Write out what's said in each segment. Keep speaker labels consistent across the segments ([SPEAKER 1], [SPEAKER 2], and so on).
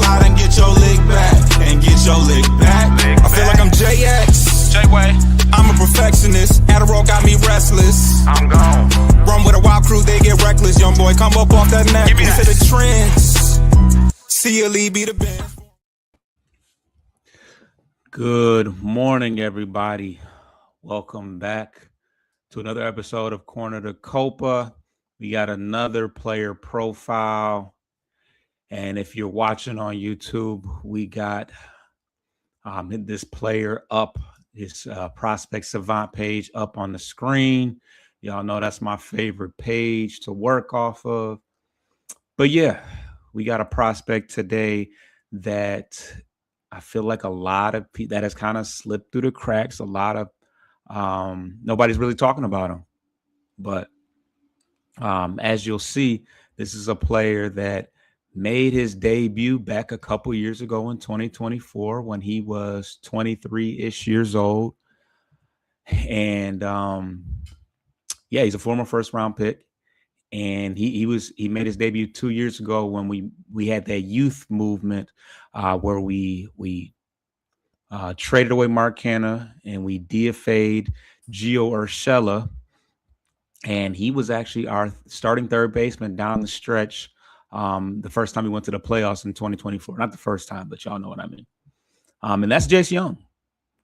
[SPEAKER 1] out and get your lick back. And get your lick back. I feel like I'm JX.
[SPEAKER 2] J-Way.
[SPEAKER 1] I'm a perfectionist. Adderall got me restless.
[SPEAKER 2] I'm gone.
[SPEAKER 1] Run with a wild crew, they get reckless. Young boy, come up off that neck.
[SPEAKER 2] Give me that.
[SPEAKER 1] To the trends. See a lead, be the band.
[SPEAKER 3] Good morning, everybody. Welcome back to another episode of Corner to Copa. We got another player profile. And if you're watching on YouTube, we got this player up, his Prospect Savant page up on the screen. Y'all know that's my favorite page to work off of. But yeah, we got a prospect today that I feel like a lot of people that has kind of slipped through the cracks. A lot of nobody's really talking about him. But as you'll see, this is a player that made his debut back a couple years ago in 2024 when he was 23-ish years old. And yeah, he's a former first-round pick. And he made his debut 2 years ago when we had that youth movement where we traded away Mark Canha and we DFA'd Gio Urshela. And he was actually our starting third baseman down the stretch the first time we went to the playoffs in 2024. Not the first time, but y'all know what I mean. And that's Jace Jung.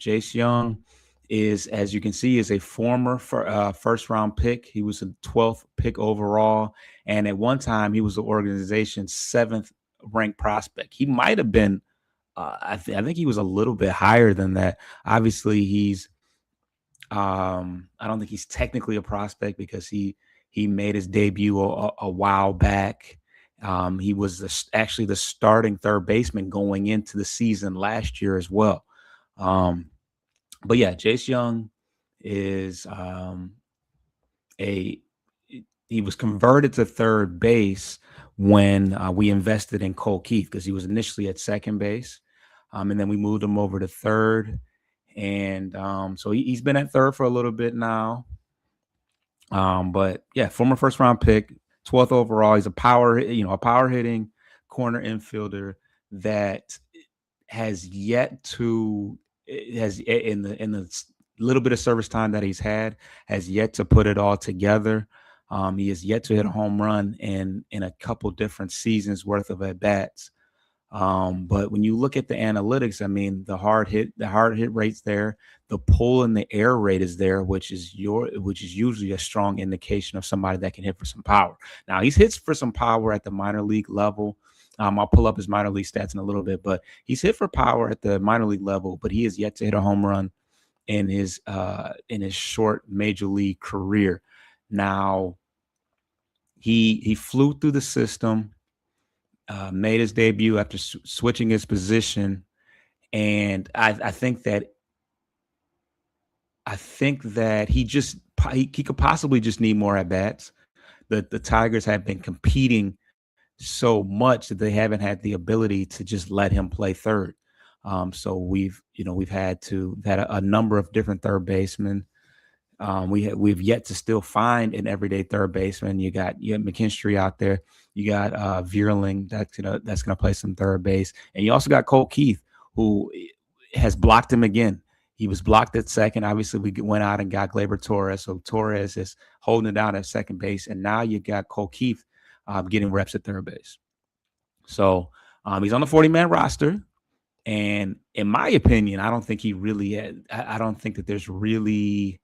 [SPEAKER 3] Jace Jung is, as you can see, is a former first-round pick. He was a 12th pick overall. And at one time, he was the organization's 7th-ranked prospect. He might have been, I think he was a little bit higher than that. Obviously, he's I don't think he's technically a prospect because he made his debut a while back. He was actually the starting third baseman going into the season last year as well. But yeah, Jace Jung is he was converted to third base when we invested in Cole Keith because he was initially at second base. And then we moved him over to third. And so he's been at third for a little bit now. But yeah, former first round pick, 12th overall. He's a power hitting corner infielder that has yet to in the little bit of service time that he's had has yet to put it all together. He has yet to hit a home run in a couple different seasons worth of at bats. But when you look at the analytics, I mean, the hard hit rate's there, the pull in the air rate is there, which is usually a strong indication of somebody that can hit for some power. Now he's hits for some power at the minor league level. I'll pull up his minor league stats in a little bit, but he's hit for power at the minor league level, but he has yet to hit a home run in his short major league career. Now he flew through the system. Made his debut after switching his position, and I think that he could possibly just need more at bats. The Tigers have been competing so much that they haven't had the ability to just let him play third. So we've had a number of different third basemen. We've yet to still find an everyday third baseman. You got McKinstry out there. You got Vierling that's gonna play some third base, and you also got Cole Keith, who has blocked him again. He was blocked at second. Obviously, we went out and got Gleyber Torres, so Torres is holding it down at second base, and now you got Cole Keith getting reps at third base. So he's on the 40-man roster, and in my opinion, I don't think he really. I don't think that there's really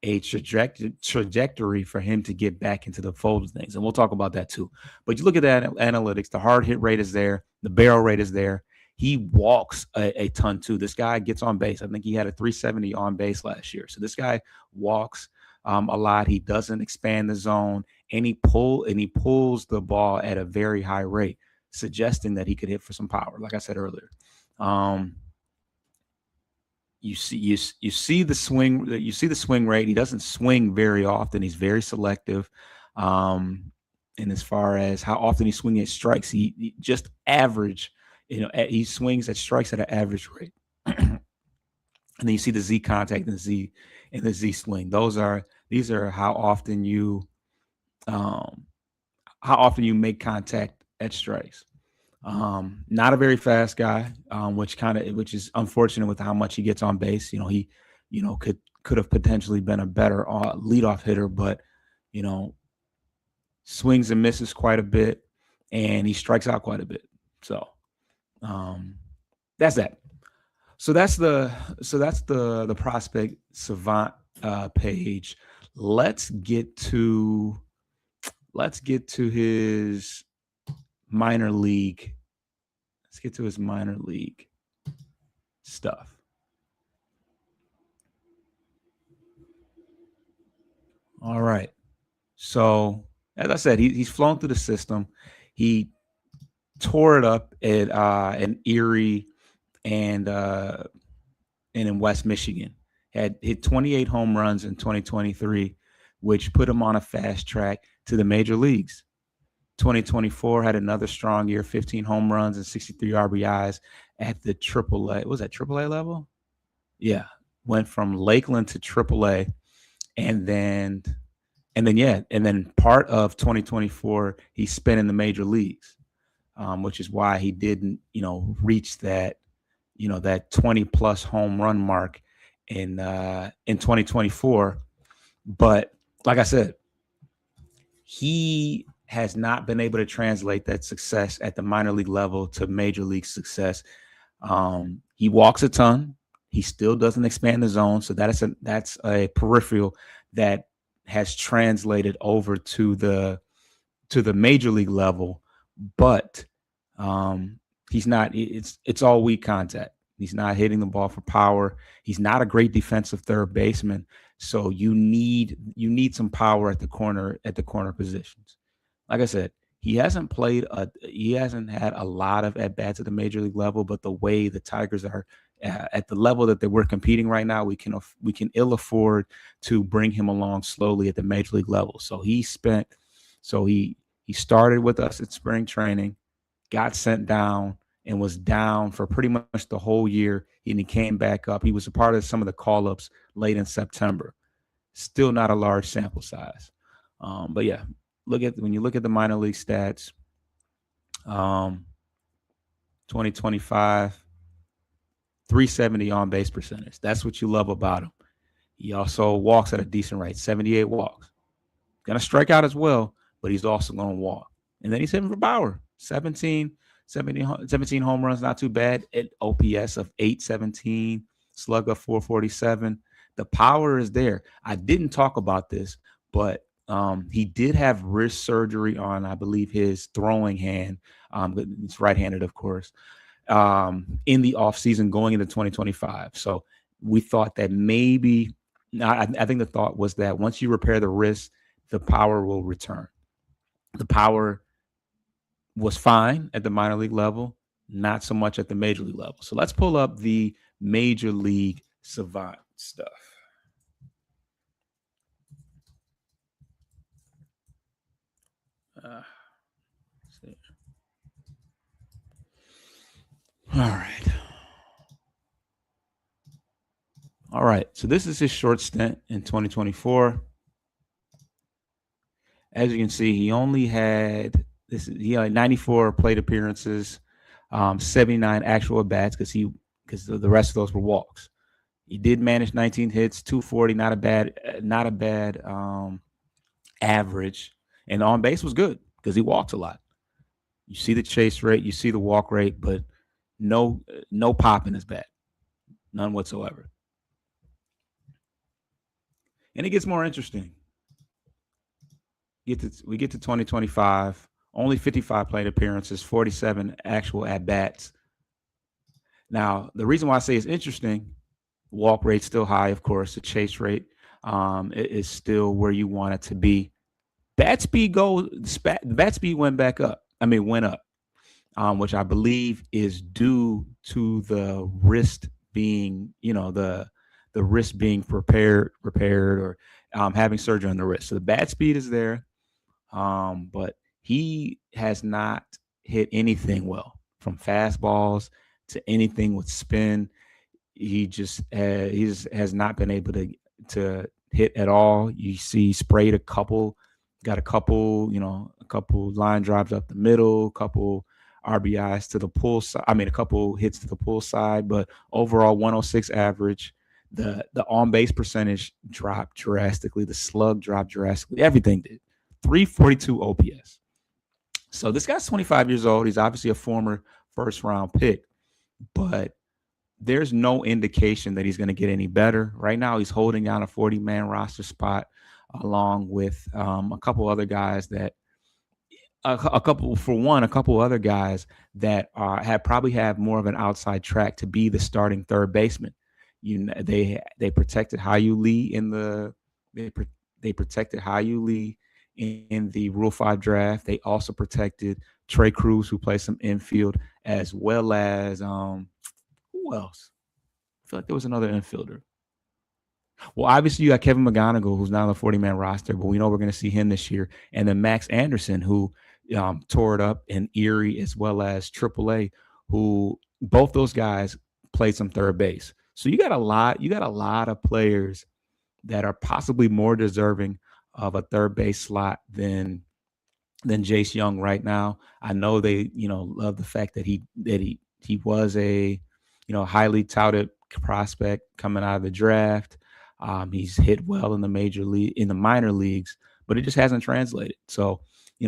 [SPEAKER 3] a trajectory for him to get back into the fold of things. And we'll talk about that too. But you look at that analytics, the hard hit rate is there. The barrel rate is there. He walks a ton too. This guy gets on base. I think he had a 370 on base last year. So this guy walks a lot. He doesn't expand the zone, and he pulls the ball at a very high rate, suggesting that he could hit for some power, like I said earlier. You see the swing rate. He doesn't swing very often. He's very selective. And as far as how often he's swinging at strikes, he just average. He swings at strikes at an average rate. And then you see the Z contact and the Z swing. These are how often you make contact at strikes. Not a very fast guy, which is unfortunate with how much he gets on base. He, could have potentially been a better leadoff hitter, but you know, swings and misses quite a bit, and he strikes out quite a bit. So um, that's that. So that's the prospect savant page. Let's get to his minor league. Let's get to his minor league stuff. All right. So as I said, he's flown through the system. He tore it up at in Erie and in West Michigan. Had hit 28 home runs in 2023, which put him on a fast track to the major leagues. 2024 had another strong year, 15 home runs and 63 RBIs at the AAA. Was that AAA level? Yeah, went from Lakeland to AAA, and then part of 2024 he spent in the major leagues, which is why he didn't, reach that, that 20 plus home run mark in 2024. But like I said, he has not been able to translate that success at the minor league level to major league success. He walks a ton. He still doesn't expand the zone, so that's a peripheral that has translated over to the major league level, but he's not. It's all weak contact. He's not hitting the ball for power. He's not a great defensive third baseman. So you need some power at the corner positions. Like I said, he hasn't had a lot of at bats at the major league level, but the way the Tigers are at the level that we're competing right now, we can ill afford to bring him along slowly at the major league level. So he started with us at spring training, got sent down, and was down for pretty much the whole year. And he came back up. He was a part of some of the call-ups late in September. Still not a large sample size. But yeah, when you look at the minor league stats, 2025, 370 on base percentage. That's what you love about him. He also walks at a decent rate, 78 walks. Going to strike out as well, but he's also going to walk. And then he's hitting for power, 17 home runs, not too bad. At OPS of 817, slug of 447. The power is there. I didn't talk about this, but he did have wrist surgery on, I believe, his throwing hand. It's right-handed, of course, in the offseason going into 2025. So we thought that maybe, I think the thought was that once you repair the wrist, the power will return. The power was fine at the minor league level, not so much at the major league level. So let's pull up the major league savant stuff. All right. So this is his short stint in 2024. As you can see, he only had 94 plate appearances, 79 actual at bats because the rest of those were walks. He did manage 19 hits, 240, not a bad average, and on base was good because he walks a lot. You see the chase rate, you see the walk rate, but no pop in his bat, none whatsoever. And it gets more interesting. We get to 2025, only 55 plate appearances, 47 actual at bats. Now, the reason why I say it's interesting, walk rate's still high, of course. The chase rate is still where you want it to be. Bat speed went up, which I believe is due to the wrist being, the wrist being repaired or having surgery on the wrist. So the bat speed is there, but he has not hit anything well, from fastballs to anything with spin. He just has not been able to hit at all. You see, he sprayed got a couple line drives up the middle, a couple RBIs to the pull side. I mean, a couple hits to the pull side, but overall 106 average. The on base percentage dropped drastically. The slug dropped drastically. Everything did. 342 OPS. So this guy's 25 years old. He's obviously a former first round pick, but there's no indication that he's going to get any better. Right now, he's holding down a 40-man roster spot along with a couple other guys that a couple other guys that probably have more of an outside track to be the starting third baseman. They protected Hyu Lee they protected Hyu Lee in the Rule 5 draft. They also protected Trey Cruz, who plays some infield, as well as who else? I feel like there was another infielder. Well, obviously you got Kevin McGonigal, who's not on the 40-man roster, but we know we're going to see him this year. And then Max Anderson, who tore it up in Erie, as well as AAA, who both those guys played some third base. So you got a lot of players that are possibly more deserving of a third base slot than Jace Jung right now. I know they, love the fact that he was a, highly touted prospect coming out of the draft. He's hit well in the minor leagues, but it just hasn't translated. So,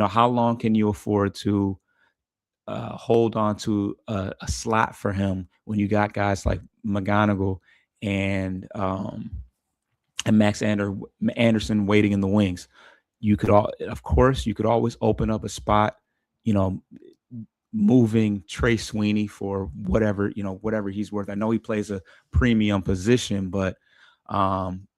[SPEAKER 3] how long can you afford to hold on to a slot for him when you got guys like McGonigal and Max Anderson waiting in the wings? You could always open up a spot, moving Trey Sweeney for whatever he's worth. I know he plays a premium position, but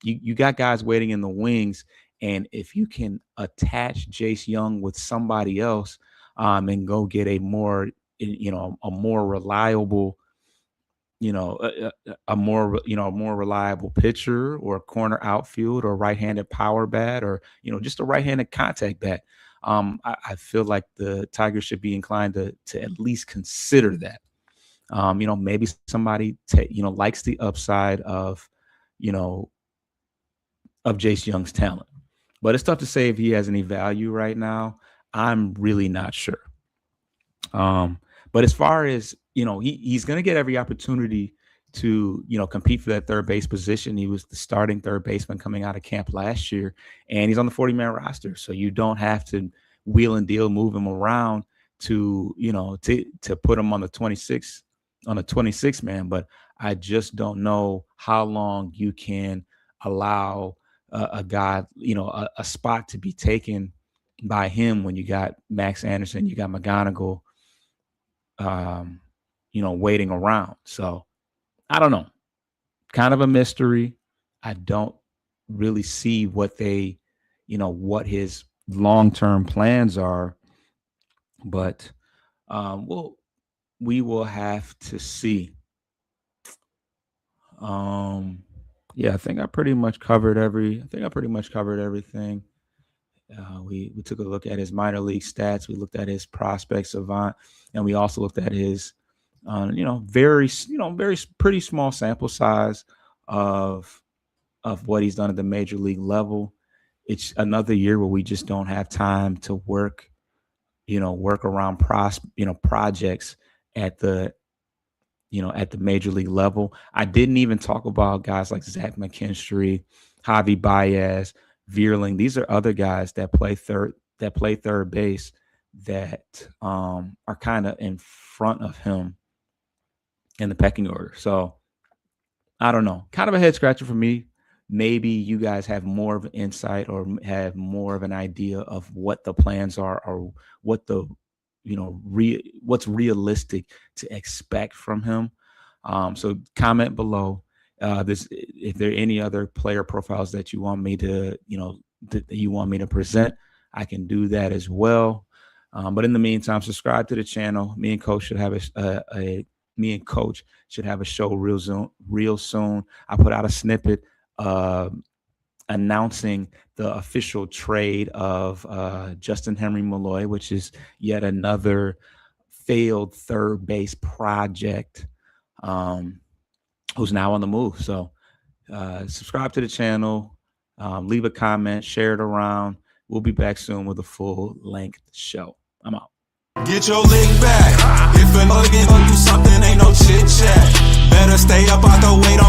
[SPEAKER 3] you got guys waiting in the wings. And if you can attach Jace Jung with somebody else and go get a more reliable, a more reliable pitcher or a corner outfield or right-handed power bat or, just a right-handed contact bat, I feel like the Tigers should be inclined to at least consider that. Maybe somebody likes the upside of Jace Jung's talent, but it's tough to say if he has any value right now. I'm really not sure. But as far as, he's going to get every opportunity to, compete for that third base position. He was the starting third baseman coming out of camp last year, and he's on the 40-man roster. So you don't have to wheel and deal, move him around to put him on the 26 man. But I just don't know how long you can allow a guy, a spot to be taken by him when you got Max Anderson, you got McGonigal, waiting around. So I don't know. Kind of a mystery. I don't really see what his long-term plans are, but we will have to see. Yeah, I think I pretty much covered everything. We took a look at his minor league stats. We looked at his prospect savant, and we also looked at his, very pretty small sample size of what he's done at the major league level. It's another year where we just don't have time to work around projects at the major league level. I didn't even talk about guys like Zach McKinstry, Javi Baez, Vierling. These are other guys that play third base that are kind of in front of him in the pecking order. So I don't know. Kind of a head scratcher for me. Maybe you guys have more of an insight or have more of an idea of what the plans are or what the what's realistic to expect from him. So comment below. If there are any other player profiles that you want me to, present, I can do that as well. But in the meantime, subscribe to the channel. Me and Coach should have a show real soon. I put out a snippet announcing the official trade of Justin Henry Malloy, which is yet another failed third base project, who's now on the move. So subscribe to the channel, leave a comment, share it around. We'll be back soon with a full-length show. I'm out.
[SPEAKER 1] Get your lick back stay up out the way. Don't